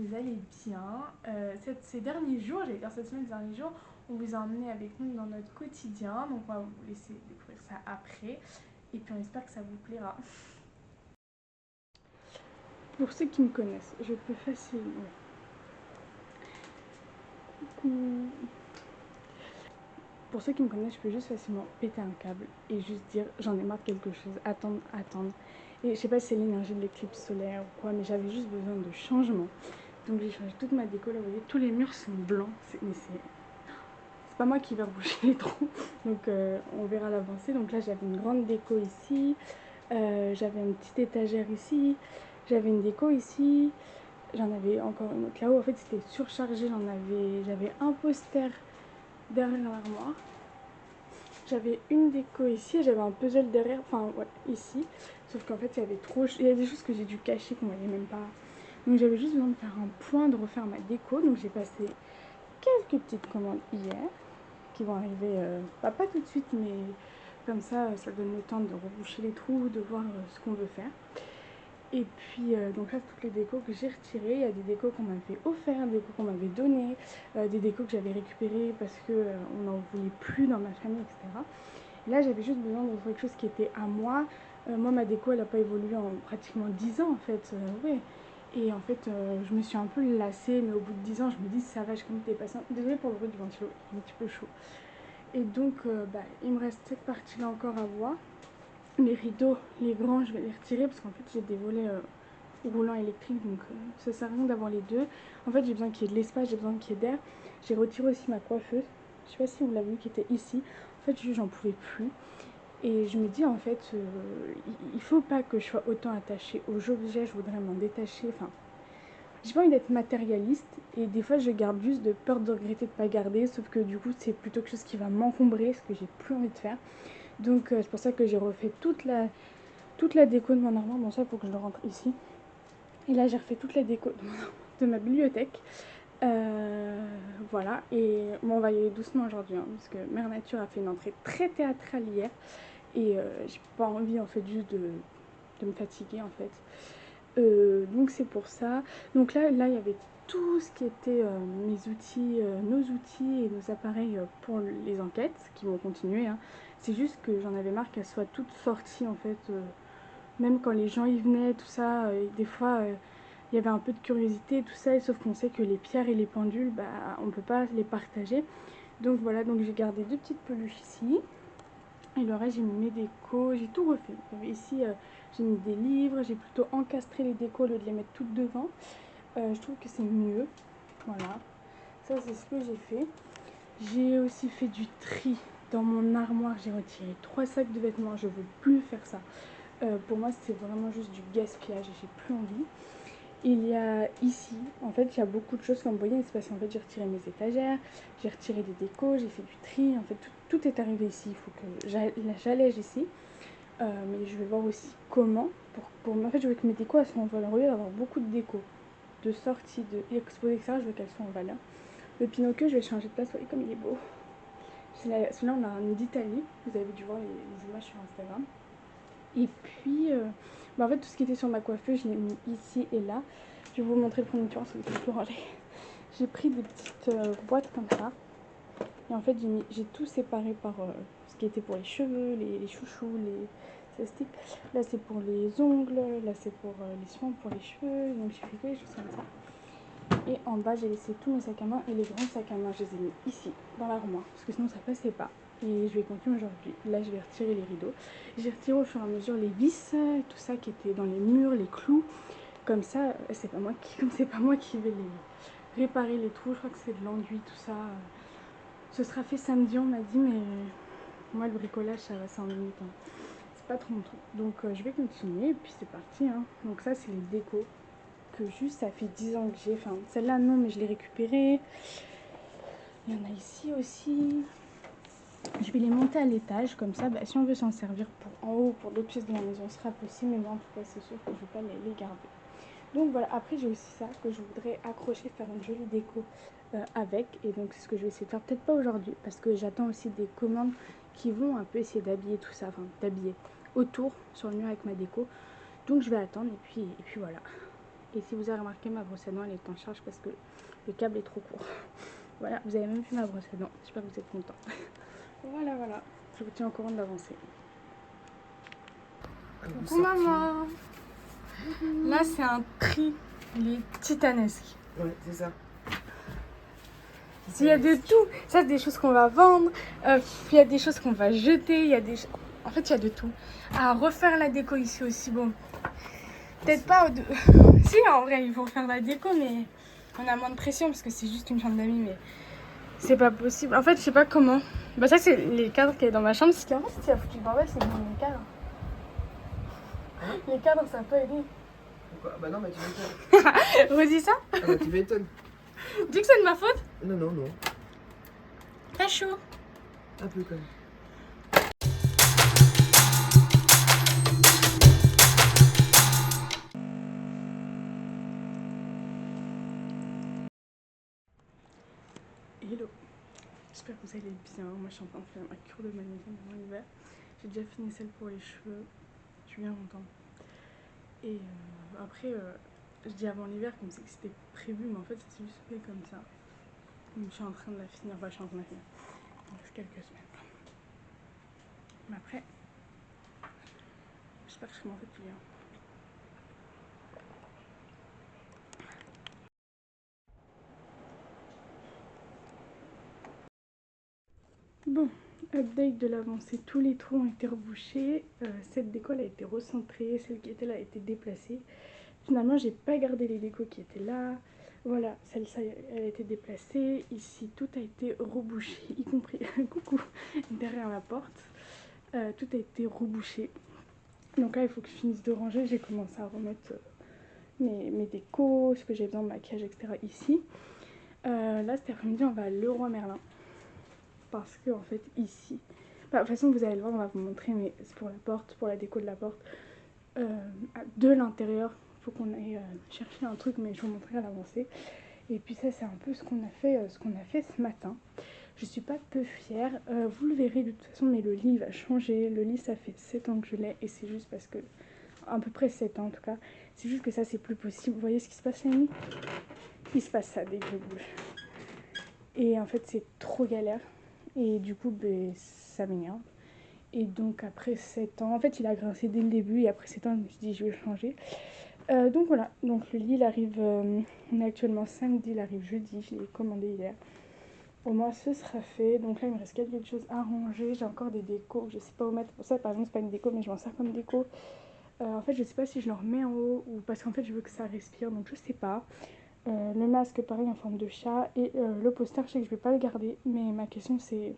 vous allez bien. Ces derniers jours, j'allais dire cette semaine, ces derniers jours, on vous a emmené avec nous dans notre quotidien. Donc on va vous laisser découvrir ça après. Et puis on espère que ça vous plaira. Pour ceux qui me connaissent, je peux facilement. Pour ceux qui me connaissent, je peux juste facilement péter un câble et juste dire j'en ai marre de quelque chose, attendre. Et je sais pas si c'est l'énergie de l'éclipse solaire ou quoi, mais j'avais juste besoin de changement. Donc j'ai changé toute ma déco. Là, vous voyez, tous les murs sont blancs. Mais c'est pas moi qui vais reboucher les trous. Donc on verra l'avancée. Donc là, j'avais une grande déco ici. J'avais une petite étagère ici. J'avais une déco ici. J'en avais encore une autre là-haut. En fait, c'était surchargé. J'avais un poster derrière l'armoire. J'avais une déco ici. J'avais un puzzle derrière. Enfin, ouais, ici. Sauf qu'en fait, il y avait trop. Il y a des choses que j'ai dû cacher qu'on voyait même pas. Donc, j'avais juste besoin de faire un point, de refaire ma déco. Donc, j'ai passé quelques petites commandes hier qui vont arriver, pas tout de suite, mais comme ça donne le temps de reboucher les trous, de voir ce qu'on veut faire. Et puis donc là, toutes les décos que j'ai retirées, il y a des décos qu'on m'avait offert, des décos qu'on m'avait donné, des décos que j'avais récupérées parce que on n'en voulait plus dans ma famille, etc. Et là, j'avais juste besoin de quelque chose qui était à moi. Moi, ma déco, elle n'a pas évolué en pratiquement 10 ans, en fait. Ouais. Et en fait, je me suis un peu lassée, mais au bout de 10 ans, je me dis, ça va, je connais des patients. Désolée pour le bruit du ventilo, il est un petit peu chaud. Et donc, il me reste cette partie-là encore à voir. Les rideaux, les grands, je vais les retirer parce qu'en fait, j'ai des volets roulants électriques, donc ça sert à rien d'avoir les deux. En fait, j'ai besoin qu'il y ait de l'espace, j'ai besoin qu'il y ait d'air. J'ai retiré aussi ma coiffeuse. Je sais pas si vous l'avez vu, qui était ici. En fait, j'en pouvais plus. Et je me dis, en fait, il faut pas que je sois autant attachée aux objets, je voudrais m'en détacher. Enfin, j'ai pas envie d'être matérialiste et des fois je garde juste de peur de regretter de pas garder, sauf que du coup c'est plutôt quelque chose qui va m'encombrer, ce que j'ai plus envie de faire. Donc c'est pour ça que j'ai refait toute la déco de mon armoire. Bon, ça, il faut que je le rentre ici. Et là, j'ai refait toute la déco de ma bibliothèque. Voilà. Et bon, on va y aller doucement aujourd'hui, hein, parce que Mère Nature a fait une entrée très théâtrale hier. Et j'ai pas envie, en fait, juste de me fatiguer, en fait. Donc c'est pour ça. Donc là, il y avait tout ce qui était mes outils, nos outils et nos appareils pour les enquêtes qui vont continuer, hein. C'est juste que j'en avais marre qu'elles soient toutes sorties en fait, même quand les gens y venaient, tout ça, des fois il y avait un peu de curiosité, tout ça, et sauf qu'on sait que les pierres et les pendules, bah, on peut pas les partager. Donc voilà, donc j'ai gardé deux petites peluches ici. Et le reste, j'ai mis mes décos, j'ai tout refait. Ici, j'ai mis des livres, j'ai plutôt encastré les décos au lieu de les mettre toutes devant. Je trouve que c'est mieux. Voilà, ça c'est ce que j'ai fait. J'ai aussi fait du tri dans mon armoire. J'ai retiré 3 sacs de vêtements. Je ne veux plus faire ça. Pour moi, c'est vraiment juste du gaspillage et j'ai plus envie. Il y a ici, en fait, il y a beaucoup de choses comme vous voyez, c'est parce qu'en fait, j'ai retiré mes étagères, j'ai retiré des décos, j'ai fait du tri. En fait, tout est arrivé ici. Il faut que j'allège ici. Mais je vais voir aussi comment. En fait, je veux que mes décos elles soient en valeur. Au lieu d'avoir beaucoup de décos, de sorties, de exposés, etc., je veux qu'elles soient en valeur. Le Pinocchio, je vais changer de place. Vous voyez comme il est beau. Celui-là, on a un d'Italie. Vous avez dû voir les images sur Instagram. Et puis, en fait, tout ce qui était sur ma coiffeuse, je l'ai mis ici et là. Je vais vous montrer le fourniture, c'est plus rangé. J'ai pris des petites boîtes comme ça. Et en fait, j'ai tout séparé par ce qui était pour les cheveux, les chouchous, les sticks. Là, c'est pour les ongles. Là, c'est pour les soins pour les cheveux. Donc, j'ai fait que des choses comme ça. Et en bas, j'ai laissé tous mes sacs à main. Et les grands sacs à main, je les ai mis ici, dans l'armoire. Parce que sinon, ça passait pas. Et je vais continuer aujourd'hui. Là, je vais retirer les rideaux. J'ai retiré au fur et à mesure les vis, tout ça qui était dans les murs, les clous. Comme ça, comme c'est pas moi qui vais les réparer les trous. Je crois que c'est de l'enduit, tout ça. Ce sera fait samedi, on m'a dit, mais moi, le bricolage, ça va 5 minutes. Hein. C'est pas trop mon truc. Donc, je vais continuer. Et puis, c'est parti. Hein. Donc, ça, c'est les décos. Que juste, ça fait 10 ans que j'ai. Enfin, celle-là, non, mais je l'ai récupérée. Il y en a ici aussi. Je vais les monter à l'étage, comme ça, si on veut s'en servir pour en haut, pour d'autres pièces de la maison, ce sera possible. Mais bon, en tout cas, c'est sûr que je ne vais pas les garder. Donc voilà, après j'ai aussi ça que je voudrais accrocher, faire une jolie déco avec. Et donc c'est ce que je vais essayer de faire, peut-être pas aujourd'hui, parce que j'attends aussi des commandes qui vont un peu essayer d'habiller tout ça, enfin d'habiller autour sur le mur avec ma déco. Donc je vais attendre et puis voilà. Et si vous avez remarqué, ma brosse à dents elle est en charge parce que le câble est trop court. Voilà, vous avez même vu ma brosse à dents. J'espère que vous êtes contents. Voilà, voilà. Je vous tiens au courant de l'avancée. Coucou maman. Là c'est un tri. Il est titanesque. Ouais, c'est ça. Il y a de tout. Ça, c'est des choses qu'on va vendre. Il y a des choses qu'on va jeter. Il y a des... En fait, il y a de tout. À refaire la déco ici aussi. Bon, peut-être pas... Si, en vrai, il faut refaire la déco, mais on a moins de pression parce que c'est juste une chambre d'amis, mais c'est pas possible. En fait, je sais pas comment. Bah ça, c'est les cadres qui est dans ma chambre. Ce qui en fait, c'est foutu le bordel, c'est les cadres. Les cadres, ça peut aider. Pourquoi? Bah non, mais tu m'étonnes. Redis ça. Ah bah tu m'étonnes. Dis que c'est de ma faute. Non, non, non. Très chaud. Un peu quand même. Hello. J'espère que vous allez bien. Moi, je suis en train de faire ma cure de magnésium avant l'hiver. J'ai déjà fini celle pour les cheveux. Je suis bien contente. Et après, je dis avant l'hiver comme si c'était prévu, mais en fait, ça s'est juste fait comme ça. Donc, je suis en train de la finir. Enfin, je suis en train de la finir. Il reste quelques semaines. Mais après, j'espère que je serai en fait plus bien. Bon, update de l'avancée. Tous les trous ont été rebouchés. Cette déco a été recentrée. Celle qui était là a été déplacée. Finalement, j'ai pas gardé les décos qui étaient là. Voilà, celle-ci elle a été déplacée. Ici, tout a été rebouché, y compris coucou derrière la porte. Tout a été rebouché. Donc là, il faut que je finisse de ranger. J'ai commencé à remettre mes décos, ce que j'ai besoin de maquillage, etc. ici. Là, cet après-midi, on va à Leroy Merlin. Parce que, en fait, ici... Bah, de toute façon, vous allez le voir, on va vous montrer, mais c'est pour la porte, pour la déco de la porte. De l'intérieur, il faut qu'on aille chercher un truc, mais je vous montrerai à l'avancée. Et puis ça, c'est un peu ce qu'on a fait, ce matin. Je suis pas peu fière, vous le verrez de toute façon, mais le lit va changer. Le lit, ça fait 7 ans que je l'ai, et c'est juste parce que, à peu près 7 ans en tout cas, c'est juste que ça, c'est plus possible. Vous voyez ce qui se passe la nuit? Il se passe ça dès que je bouge. Et en fait, c'est trop galère. Et du coup, ben, ça m'énerve. Et donc après 7 ans, en fait il a grincé dès le début et après 7 ans je me suis dit je vais changer. Donc voilà, donc le lit il arrive, on est actuellement samedi, il arrive jeudi, je l'ai commandé hier. Au moins ce sera fait, donc là il me reste quelque chose à ranger, j'ai encore des décos, je sais pas où mettre, pour ça par exemple c'est pas une déco mais je m'en sers comme déco. En fait je sais pas si je le remets en haut ou parce qu'en fait je veux que ça respire donc je sais pas. Le masque pareil en forme de chat et le poster je sais que je vais pas le garder mais ma question c'est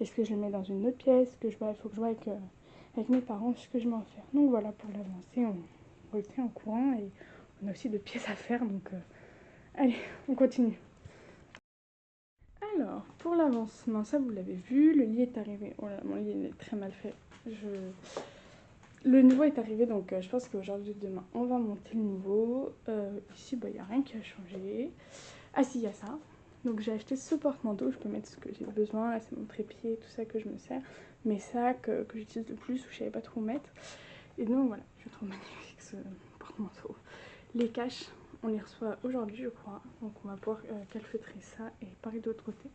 est-ce que je le mets dans une autre pièce que il faut que je vois avec mes parents ce que je vais en faire. Donc voilà, pour l'avancée, on le tient en courant et on a aussi d'autres pièces à faire. Donc allez, on continue. Alors, pour l'avancement, ça vous l'avez vu, le lit est arrivé. Oh là, mon lit il est très mal fait. Le nouveau est arrivé, donc je pense qu'aujourd'hui, demain, on va monter le nouveau. Ici, il n'y a rien qui a changé. Ah si, il y a ça. Donc j'ai acheté ce porte-manteau, je peux mettre ce que j'ai besoin. Là, c'est mon trépied, tout ça que je me sers. Mes sacs que j'utilise le plus, où je savais pas trop où mettre. Et donc voilà, je trouve magnifique ce porte-manteau. Les caches, on les reçoit aujourd'hui, je crois. Donc on va pouvoir calfeutrer ça et pareil de l'autre côté.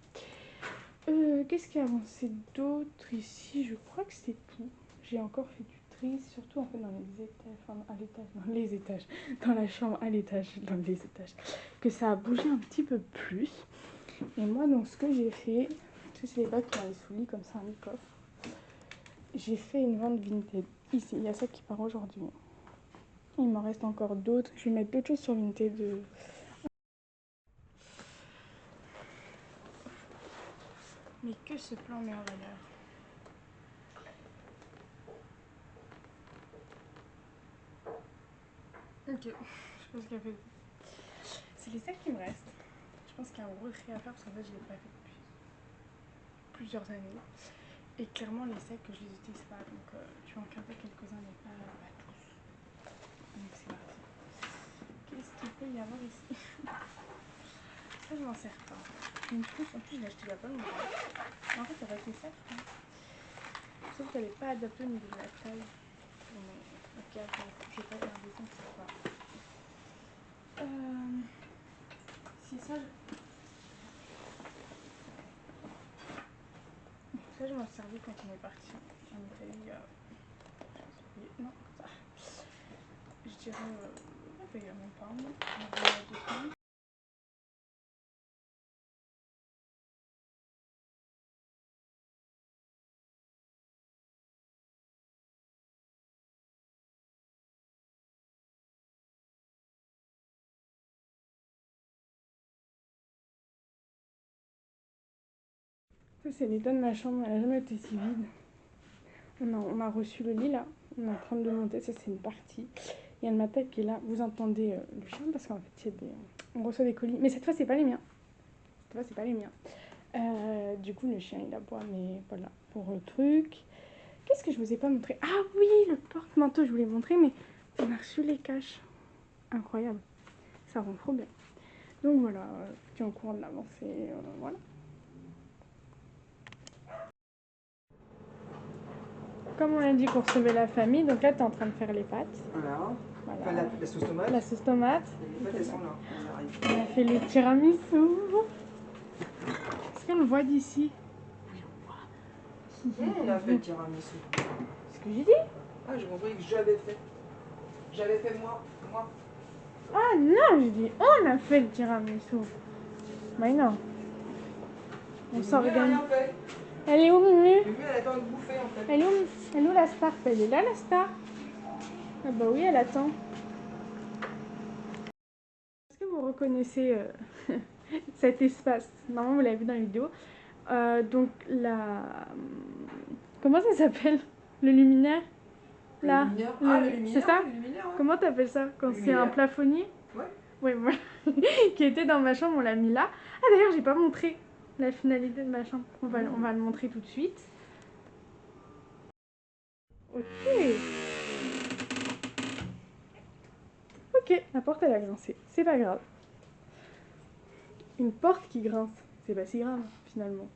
Qu'est-ce qui a avancé d'autre ici? Je crois que c'est tout. J'ai encore fait du tri, surtout en fait dans les étages, enfin à l'étage, dans les étages, dans la chambre à l'étage, dans les étages, que ça a bougé un petit peu plus. Et moi, donc ce que j'ai fait, c'est les bacs qui ont les sous-lits comme ça, un coffre. J'ai fait une vente Vinted. Ici, il y a ça qui part aujourd'hui. Il m'en reste encore d'autres. Je vais mettre d'autres choses sur Vinted. Mais que ce plan met en valeur. Ok, je pense qu'il y a fait. C'est les sacs qui me restent. Je pense qu'il y a un gros tri à faire parce qu'en fait je l'ai pas fait depuis plusieurs années. Et clairement les sacs que je les utilise pas. Donc je vais en garder quelques-uns mais pas tous. Donc c'est parti. Qu'est-ce qu'il peut y avoir ici? Ça je m'en sers pas. Une trousse en plus je l'ai acheté il y a pas longtemps. En fait ça va être les sacs je crois. Sauf qu'elle n'est pas adaptée au niveau de la taille. Ok, attends, je vais pas garder ça, c'est pas. Si ça, ça je m'en suis servi quand on est parti en Italie. Non, ça. Je dirais, il y a même pas un mois. On est venu il y a 2 semaines. Ça, c'est l'état de ma chambre, elle a jamais été si vide. On a reçu le lit là, on est en train de le monter, ça c'est une partie. Il y a le matin qui est là, vous entendez le chien parce qu'en fait on reçoit des colis, mais cette fois c'est pas les miens. Cette fois c'est pas les miens. Du coup le chien il aboie, mais voilà pour le truc. Qu'est-ce que je vous ai pas montré? Ah oui, le porte-manteau, je voulais montrer, mais on a reçu les caches. Incroyable, ça rend trop bien. Donc voilà, je suis en cours de l'avancée, voilà. Comme on a dit qu'on recevait la famille, donc là tu es en train de faire les pâtes. Voilà. Voilà. Enfin, la sauce tomate. La sauce tomate. Les pâtes, elles sont là. Elles arrivent. On a fait le tiramisu. Est-ce qu'on le voit d'ici? Oui, on voit. On a fait le tiramisu. C'est ce que j'ai dit. Ah, j'ai compris que j'avais fait. J'avais fait moi. Ah non, j'ai dit on a fait le tiramisu. Mais non. On s'organise. rien fait. Elle est où, Mumu? Mumu, elle attend de bouffer en fait. Elle est où la star? Elle est là, la star? Ah bah oui, elle attend. Est-ce que vous reconnaissez cet espace? Normalement, vous l'avez vu dans la vidéo. Donc, comment ça s'appelle? Le luminaire? Là. Le luminaire. Ah, le luminaire. C'est ça? Le luminaire, ouais. Comment t'appelles ça? Quand c'est un plafonnier? Ouais. Ouais, voilà. Qui était dans ma chambre, on l'a mis là. Ah, d'ailleurs, j'ai pas montré la finalité de ma chambre. On va le montrer tout de suite. Ok. Ok, la porte elle a grincé. C'est pas grave. Une porte qui grince, c'est pas si grave finalement.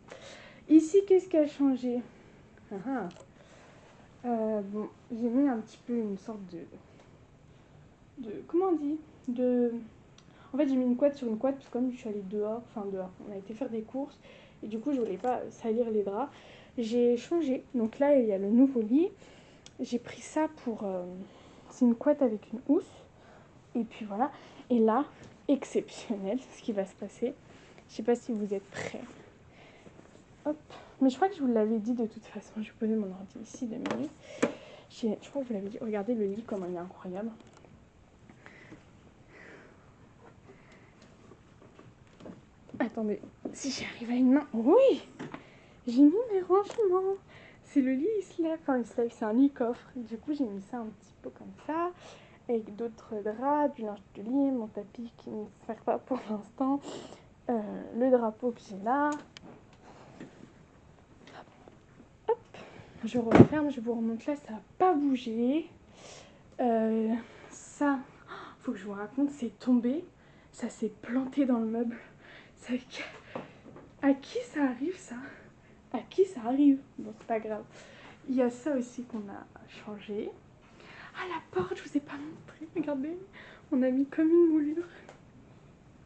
Ici, qu'est-ce qui a changé? Bon, j'ai mis un petit peu une sorte comment on dit? En fait, j'ai mis une couette sur une couette parce que comme je suis allée dehors, on a été faire des courses et du coup, je voulais pas salir les draps. J'ai changé. Donc là, il y a le nouveau lit. J'ai pris ça pour... c'est une couette avec une housse. Et puis voilà. Et là, exceptionnel ce qui va se passer. Je sais pas si vous êtes prêts. Hop. Mais je crois que je vous l'avais dit de toute façon. Je vais poser mon ordi ici 2 minutes. Je crois que je vous l'avais dit. Regardez le lit, comment il est incroyable. Attendez, si j'y arrive à une main. Oui! J'ai mis mes rangements. C'est le lit, il se lève. Enfin, il se lève, c'est un lit coffre. Du coup, j'ai mis ça un petit peu comme ça. Avec d'autres draps, du linge de lit, mon tapis qui ne sert pas pour l'instant. Le drapeau que j'ai là. Hop, je referme, je vous remonte là, ça n'a pas bougé. Ça, faut que je vous raconte, c'est tombé. Ça s'est planté dans le meuble. À qui ça arrive ça? À qui ça arrive? Bon, c'est pas grave. Il y a ça aussi qu'on a changé. Ah, la porte, je vous ai pas montré. Regardez, on a mis comme une moulure.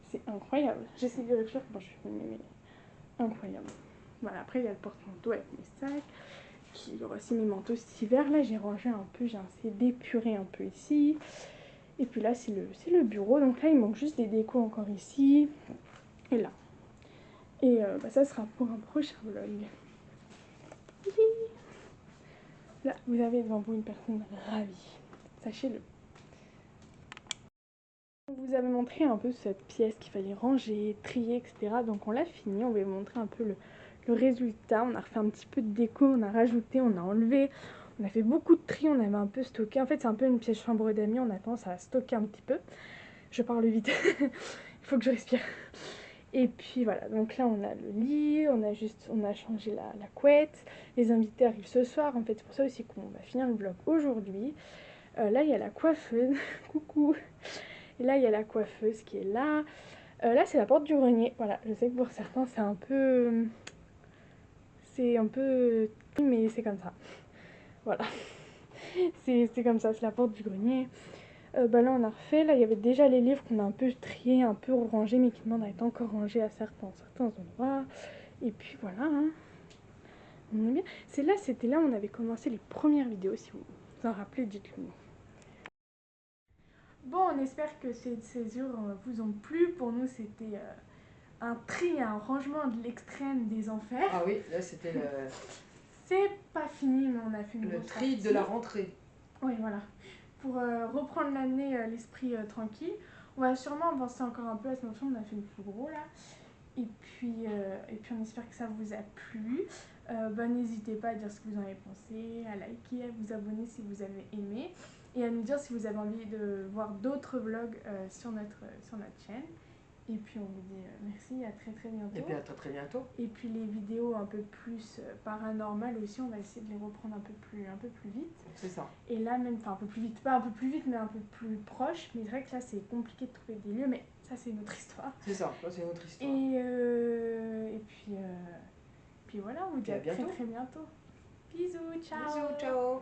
C'est incroyable. J'essaie de réfléchir comment je suis filmée, mais incroyable. Voilà, après il y a le porte-manteau avec mes sacs. Il y aura aussi mes manteaux cet hiver. Là, j'ai rangé un peu, j'ai essayé d'épurer un peu ici. Et puis là, c'est le bureau. Donc là, il manque juste des décos encore ici. Et là. Et ça sera pour un prochain vlog. Là, vous avez devant vous une personne ravie. Sachez-le. On vous avait montré un peu cette pièce qu'il fallait ranger, trier, etc. Donc on l'a fini. On va vous montrer un peu le résultat. On a refait un petit peu de déco, on a rajouté, on a enlevé. On a fait beaucoup de tri, on avait un peu stocké. En fait, c'est un peu une pièce chambre d'amis. On a tendance à stocker un petit peu. Je parle vite. Il faut que je respire. Et puis voilà, donc là on a le lit, on a changé la couette. Les invités arrivent ce soir, en fait c'est pour ça aussi qu'on va finir le vlog aujourd'hui. Là il y a la coiffeuse, coucou. Et là il y a la coiffeuse qui est là. Là c'est la porte du grenier, voilà, je sais que pour certains c'est un peu... mais c'est comme ça. Voilà, c'est comme ça, c'est la porte du grenier. Bah là on a refait, là il y avait déjà les livres qu'on a un peu triés, un peu rangés, mais qui demandent à être encore rangés à certains endroits. Et puis voilà, hein. On est bien. C'était là où on avait commencé les premières vidéos, si vous vous en rappelez, dites-le nous. Bon, on espère que ces césures vous ont plu. Pour nous, c'était un tri, un rangement de l'extrême des enfers. Ah oui, là c'était C'est pas fini, mais on a fait une le grosse tri partie. de la rentrée. Oui, voilà. Pour reprendre l'année, l'esprit tranquille. On va sûrement avancer encore un peu la semaine prochaine, on a fait le plus gros là. Et puis on espère que ça vous a plu. Bah, n'hésitez pas à dire ce que vous en avez pensé, à liker, à vous abonner si vous avez aimé. Et à nous dire si vous avez envie de voir d'autres vlogs sur notre chaîne. Et puis on vous dit merci, à très très bientôt. Et puis à très très bientôt. Et puis les vidéos un peu plus paranormales aussi, on va essayer de les reprendre un peu plus vite. C'est ça. Et là même, enfin un peu plus vite, pas un peu plus vite, mais un peu plus proche. Mais c'est vrai que là c'est compliqué de trouver des lieux, mais ça c'est une autre histoire. C'est ça, ça c'est une autre histoire. Et puis voilà, on vous dit à à très bientôt. très bientôt. Bisous, ciao. Bisous, ciao.